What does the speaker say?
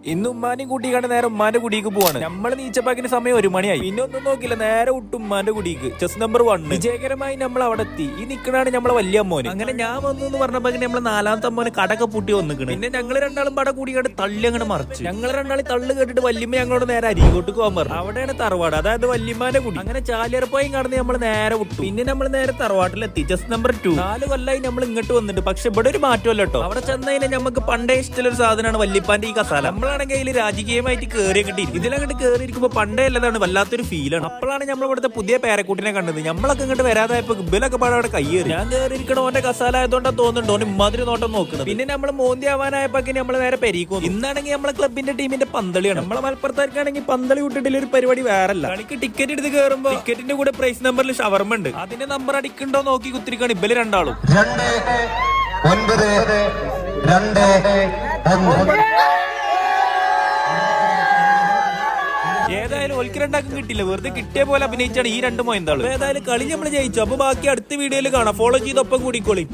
ഇന്ന് ഉമ്മാനെയും കൂട്ടിക്കാണ്ട് നേരെ ഉമ്മാന്റെ കുടിക്ക് പോവാണ്. നമ്മൾ നീച്ചപ്പാക്കിന് സമയം 1 മണിയായി. പിന്നെ ഒന്നും നോക്കില്ല, നേരെ വിട്ടു ഉമ്മാന്റെ കുടിക്ക്. ചെസ് നമ്പർ 1 വിജയകരമായി നമ്മൾ അവിടെ എത്തി. ഈ നിക്കണാണ് നമ്മളെ വലിയ അമ്മോന്. അങ്ങനെ ഞാൻ വന്നു എന്ന് പറഞ്ഞപ്പോ നമ്മളെ 4ാമത്തെ അമ്മോന് കടക്കെ പൂട്ടി വന്നിക്കണ്. പിന്നെ ഞങ്ങൾ രണ്ടാളും പട കൂടിക്കാണ്ട് തള്ളി അങ്ങനെ മറിച്ച്. ഞങ്ങൾ രണ്ടാളും തള്ളു കേട്ടിട്ട് വല്യമ്മ ഞങ്ങളോട് നേരെ അരികോട്ട് പോകാൻ പറഞ്ഞു. അവിടെയാണ് തറവാട്, അതായത് വല്യമ്മാന്റെ കുടി. അങ്ങനെ ചാലിയറപ്പോയും കടന്ന് നമ്മൾ നേരെ വിട്ടു. പിന്നെ നമ്മൾ നേരെ തറവാട്ടിലെത്തി. ചെസ് നമ്പർ 2 4 കൊല്ലായി നമ്മൾ ഇങ്ങോട്ട് വന്നിട്ട്. പക്ഷെ ഇവിടെ ഒരു മാറ്റമല്ല കേട്ടോ. അവിടെ ചെന്നതിനെ നമുക്ക് പണ്ടേ ഇഷ്ടമുള്ള ഒരു സാധനമാണ് വല്യപ്പാന്റെ ഈ കസാല. നമ്മളാണെങ്കിൽ അതിൽ രാജകീയമായിട്ട് കയറി കിട്ടിയിരിക്കും. ഇതിലങ്ങോട്ട് കയറി ഇരിക്കുമ്പോ പണ്ടേ അല്ലതാണ് വല്ലാത്തൊരു ഫീലാണ്. അപ്പോഴാണ് നമ്മൾ ഇവിടുത്തെ പുതിയ പേരക്കൂട്ടിനെ കണ്ടത്. നമ്മളൊക്കെ ഇങ്ങോട്ട് വരാതായപ്പോ ഇബലൊക്കെ പാടെ അവിടെ കയ്യേറി. ഞാൻ കയറി ഇരിക്കണോ ഓന്റെ കസാല ആയതുകൊണ്ടാ തോന്നുന്നുണ്ടോ ഓന് ഇമ്മാതിരി നോട്ടം നോക്കുന്നത്. പിന്നെ നമ്മൾ മോന്തി ആവാനായപ്പോ നമ്മൾ നേരെ പെരീക്കും. ഇന്നാണെങ്കിൽ നമ്മളെ ക്ലബിന്റെ ടീമിന്റെ പന്തളിയാണ്. നമ്മളെ മലപ്പുറത്താർക്കാണെങ്കിൽ പന്തളി വിട്ടിട്ടുള്ള ഒരു പരിപാടി വേറല്ല. കളിക്ക് ടിക്കറ്റ് എടുത്ത് കയറുമ്പോ ടിക്കറ്റിന്റെ കൂടെ പ്രൈസ് നമ്പറിൽ ഷവർമ ഉണ്ട്. അതിന്റെ നമ്പർ അടിക്കണ്ടോ നോക്കി കുത്തിരിക്കാണ് ഇബല് രണ്ടാളും. 2-9-2-1. ഏതായാലും ഒൽക്ക് രണ്ടാക്കും കിട്ടില്ല, വെറുതെ കിട്ടിയ പോലെ അഭിനയിച്ചാണ് ഈ 2 മൊയന്താള്. ഏതായാലും കളി നമ്മൾ ജയിച്ചു. അപ്പൊ ബാക്കി അടുത്ത വീഡിയോയിൽ കാണാം. ഫോളോ ചെയ്തൊപ്പം കൂടിക്കോളി.